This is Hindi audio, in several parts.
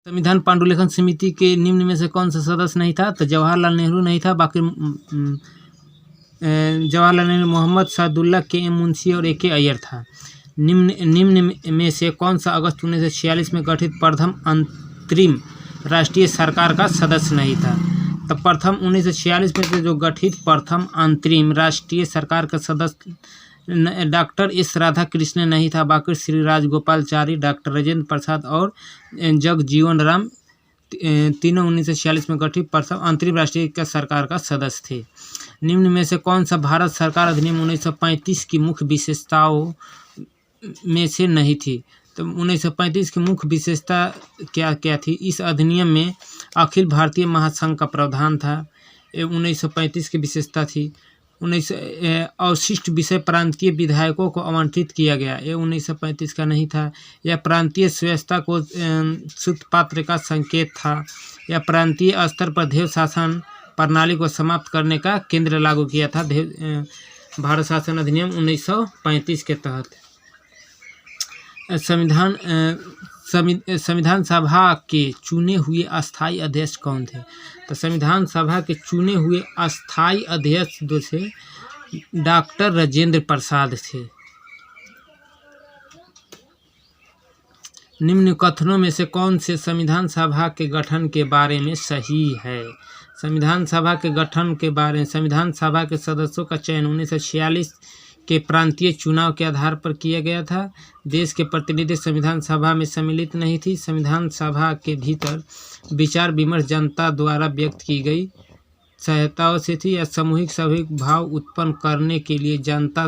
संविधान पांडुलिखन समिति के निम्न में से कौन सा सदस्य नहीं था? तो जवाहरलाल नेहरू नहीं था, बाकी जवाहरलाल नेहरू, मोहम्मद सादुल्ला, के एम मुंशी और ए के अय्यर था। निम्न में से कौन सा अगस्त 1946 में गठित प्रथम अंतरिम राष्ट्रीय सरकार का सदस्य नहीं था? तो प्रथम 1946 में से जो गठित प्रथम अंतरिम राष्ट्रीय सरकार का सदस्य डॉक्टर एस राधाकृष्णन नहीं था, बाकी श्री राजगोपालाचारी, डॉक्टर राजेंद्र प्रसाद और जगजीवन राम तीनों 1946 में गठित प्रथम अंतरिम राष्ट्रीय सरकार का सदस्य थे। निम्न में से कौन सा भारत सरकार अधिनियम 1935 की मुख्य विशेषताओं में से नहीं थी? तो 1935 की मुख्य विशेषता क्या क्या थी? इस अधिनियम में अखिल भारतीय महासंघ का प्रावधान था, ये 1935 की विशेषता थी। अवशिष्ट विषय प्रांतीय विधायकों को आवंटित किया गया, ये 1935 का नहीं था। यह प्रांतीय स्वायत्तता को सूत्रपात्र का संकेत था। यह प्रांतीय स्तर पर देव शासन प्रणाली को समाप्त करने का केंद्र लागू किया था, भारत शासन अधिनियम 1935 के तहत। संविधान सभा के चुने हुए अस्थायी अध्यक्ष कौन थे? तो संविधान सभा के चुने हुए अस्थायी अध्यक्ष जो थे डॉक्टर राजेंद्र प्रसाद थे। निम्न कथनों में से कौन से संविधान सभा के गठन के बारे में सही है? संविधान सभा के गठन के बारे में संविधान सभा के सदस्यों का चयन 1946 के प्रांतीय चुनाव के आधार पर किया गया था। देश के प्रतिनिधि संविधान सभा में सम्मिलित नहीं थी। संविधान सभा के भीतर विचार विमर्श जनता द्वारा व्यक्त की गई सहायताओं से थी या सामूहिक भाव उत्पन्न करने के लिए जनता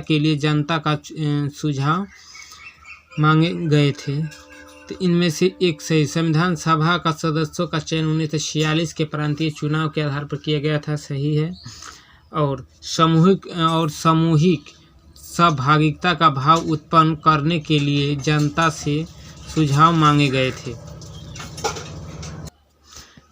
के लिए जनता का सुझाव मांगे गए थे। तो इनमें से एक सही संविधान सभा का सदस्यों का चयन 1946 के प्रांतीय चुनाव के आधार पर किया गया था, सही है। और सामूहिक सहभागिता का भाव उत्पन्न करने के लिए जनता से सुझाव मांगे गए थे।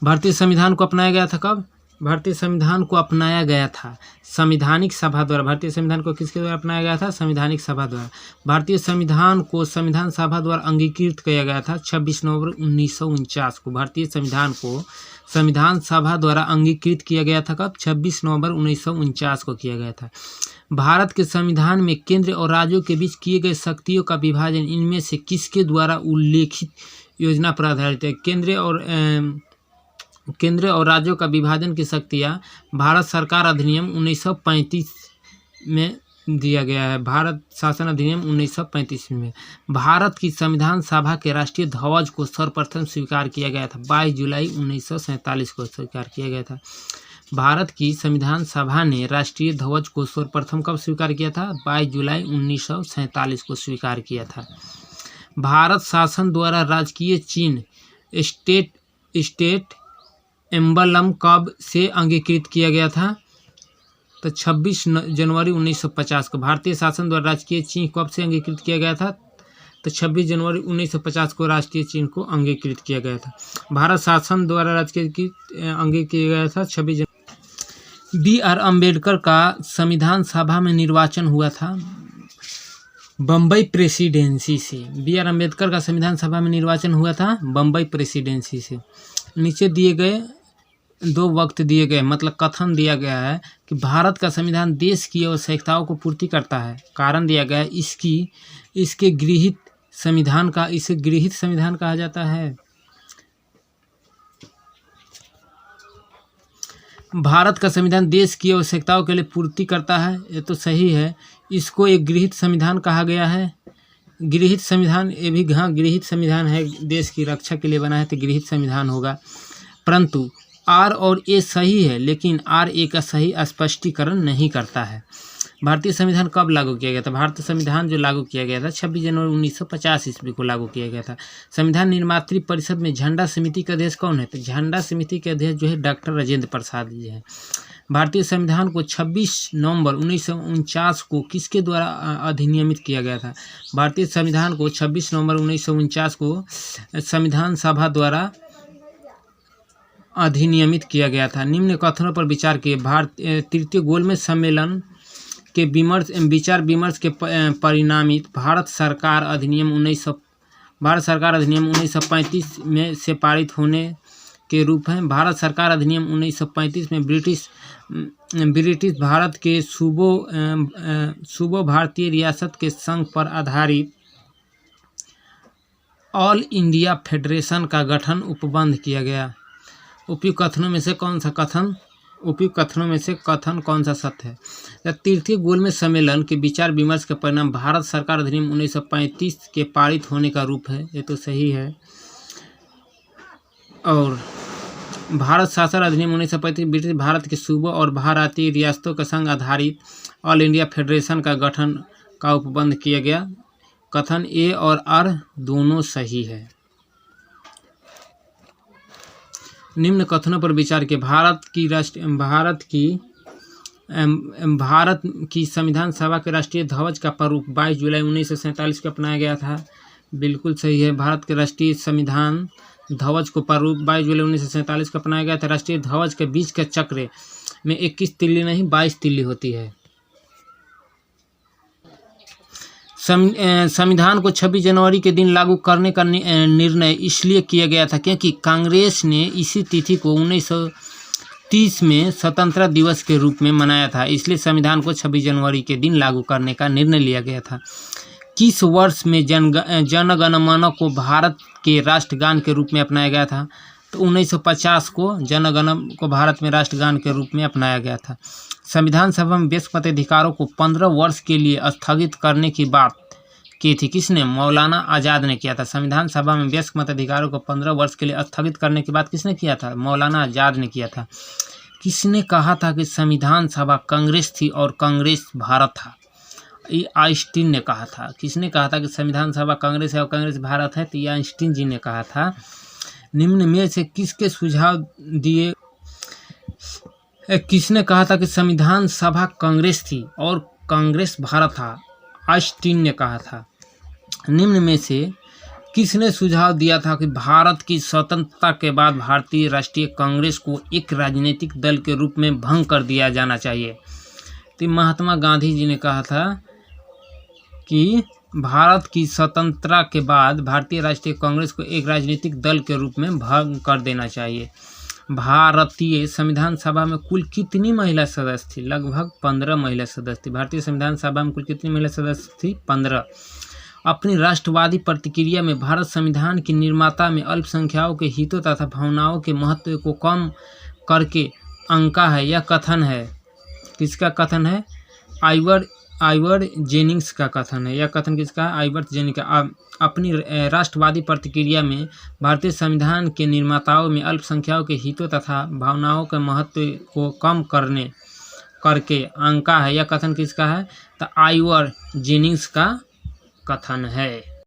भारतीय संविधान को अपनाया गया था कब? भारतीय संविधान को अपनाया गया था संवैधानिक सभा द्वारा। भारतीय संविधान को किसके द्वारा अपनाया गया था? संवैधानिक सभा द्वारा। भारतीय संविधान को संविधान सभा द्वारा अंगीकृत किया गया था 26 नवंबर 1949 को। भारतीय संविधान को संविधान सभा द्वारा अंगीकृत किया गया था कब? 26 नवंबर 1949 को किया गया था। भारत के संविधान में केंद्र और राज्यों के बीच किए गए शक्तियों का विभाजन इनमें से किसके द्वारा उल्लेखित योजना पर आधारित है? केंद्र और राज्यों का विभाजन की शक्तियाँ भारत सरकार अधिनियम 1935 में दिया गया है। भारत शासन अधिनियम 1935 में भारत की संविधान सभा के राष्ट्रीय ध्वज को सर्वप्रथम स्वीकार किया गया था 22 जुलाई 1947 को स्वीकार किया गया था। भारत की संविधान सभा ने राष्ट्रीय ध्वज को सर्वप्रथम कब स्वीकार किया था? 22 जुलाई 1947 को स्वीकार किया था। भारत शासन द्वारा राजकीय चिन्ह स्टेट एम्बलम कब से अंगीकृत किया गया था? तो 26 जनवरी 1950 को। भारतीय शासन द्वारा राजकीय चिन्ह कब से अंगीकृत किया गया था? तो 26 जनवरी 1950 को राष्ट्रीय चिन्ह को अंगीकृत किया गया था। भारत शासन द्वारा राजकीय अंगीकृत किया गया था 26 जनवरी। बी आर अम्बेडकर का संविधान सभा में निर्वाचन हुआ था बम्बई प्रेसिडेंसी से। बी आर अम्बेडकर का संविधान सभा में निर्वाचन हुआ था बम्बई प्रेसिडेंसी से। नीचे दिए गए दो वक्त दिए गए, मतलब कथन दिया गया है कि भारत का संविधान देश की आवश्यकताओं को पूर्ति करता है। कारण दिया गया है इसे गृहीत संविधान कहा जाता है। भारत का संविधान देश की आवश्यकताओं के लिए पूर्ति करता है, ये तो सही है। इसको एक गृहीत संविधान कहा गया है। गृहीत संविधान, ये भी हाँ गृहीत संविधान है, देश की रक्षा के लिए बना है तो गृहीत संविधान होगा। परंतु आर और ए सही है, लेकिन आर ए का सही स्पष्टीकरण नहीं करता है। भारतीय संविधान कब लागू किया गया था? भारतीय संविधान जो लागू किया गया था 26 जनवरी 1950 ईस्वी को लागू किया गया था। संविधान निर्मात्री परिषद में झंडा समिति के अध्यक्ष कौन है? तो झंडा समिति के अध्यक्ष जो है डॉक्टर राजेंद्र प्रसाद जी हैं। भारतीय संविधान को 26 नवंबर 1949 को किसके द्वारा अधिनियमित किया गया था? भारतीय संविधान को 26 नवंबर 1949 को संविधान सभा द्वारा अधिनियमित किया गया था। निम्न कथनों पर विचार किए। तृतीय गोलमेज सम्मेलन के विचार विमर्श के परिणामित भारत सरकार अधिनियम भारत सरकार अधिनियम 1935 में से पारित होने के रूप हैं। भारत सरकार अधिनियम 1935 में ब्रिटिश भारत के सूबों भारतीय रियासत के संघ पर आधारित ऑल इंडिया फेडरेशन का गठन उपबंध किया गया। उपयुक्त कथनों में से कथन कौन सा सत्य है? तृतीय गोलमेज सम्मेलन के विचार विमर्श के परिणाम भारत सरकार अधिनियम 1935 के पारित होने का रूप है, ये तो सही है। और भारत शासन अधिनियम 1935 ब्रिटिश भारत के सूबों और भारतीय रियासतों के संग आधारित ऑल इंडिया फेडरेशन का गठन का उपबंध किया गया। कथन ए और आर दोनों सही है। निम्न कथनों पर विचार के भारत की संविधान सभा के राष्ट्रीय ध्वज का प्रारूप 22 जुलाई 1947 को अपनाया गया था। बिल्कुल सही है। भारत के राष्ट्रीय संविधान ध्वज को प्रारूप 22 जुलाई 1947 को अपनाया गया था। राष्ट्रीय ध्वज के बीच के चक्र में 21 तिल्ली नहीं 22 तिल्ली होती है। संविधान को 26 जनवरी के दिन लागू करने का निर्णय इसलिए किया गया था क्योंकि कांग्रेस ने इसी तिथि को 1930 में स्वतंत्रता दिवस के रूप में मनाया था, इसलिए संविधान को 26 जनवरी के दिन लागू करने का निर्णय लिया गया था। किस वर्ष में जन गण मन को भारत के राष्ट्रगान के रूप में अपनाया गया था? तो 1950 को जन गण को भारत में राष्ट्रगान के रूप में अपनाया गया था। संविधान सभा में व्यस्क मताधिकारों को 15 वर्ष के लिए स्थगित करने की बात की थी किसने? मौलाना आज़ाद ने किया था। संविधान सभा में व्यस्क मताधिकारों को 15 वर्ष के लिए स्थगित करने की बात किसने किया था? मौलाना आज़ाद ने किया था। किसने कहा था कि संविधान सभा कांग्रेस थी और कांग्रेस भारत था? ये आइंस्टीन ने कहा था। किसने कहा था कि संविधान सभा कांग्रेस है और कांग्रेस भारत है? तो ये आइंस्टीन जी ने कहा था। निम्न में से किसके सुझाव दिए? किसने कहा था कि संविधान सभा कांग्रेस थी और कांग्रेस भारत था? आइंस्टीन ने कहा था। निम्न में से किसने सुझाव दिया था कि भारत की स्वतंत्रता के बाद भारतीय राष्ट्रीय कांग्रेस को एक राजनीतिक दल के रूप में भंग कर दिया जाना चाहिए? तो महात्मा गांधी जी ने कहा था कि भारत की स्वतंत्रता के बाद भारतीय राष्ट्रीय कांग्रेस को एक राजनीतिक दल के रूप में भंग कर देना चाहिए। भारतीय संविधान सभा में कुल कितनी महिला सदस्य थी? लगभग 15 महिला सदस्य थी। भारतीय संविधान सभा में कुल कितनी महिला सदस्य थी? 15। अपनी राष्ट्रवादी प्रतिक्रिया में भारत संविधान की निर्माता में अल्पसंख्यकों के हितों तथा भावनाओं के महत्व को कम करके आंका है। यह कथन है, किसका कथन है? आइवर जेनिंग्स का कथन है। यह कथन किसका है? आइवर जेनिंग्स का। अपनी राष्ट्रवादी प्रतिक्रिया में भारतीय संविधान के निर्माताओं में अल्पसंख्यकों के हितों तथा भावनाओं के महत्व को कम करके आंका है। यह कथन किसका है? तो आइवर जेनिंग्स का कथन है।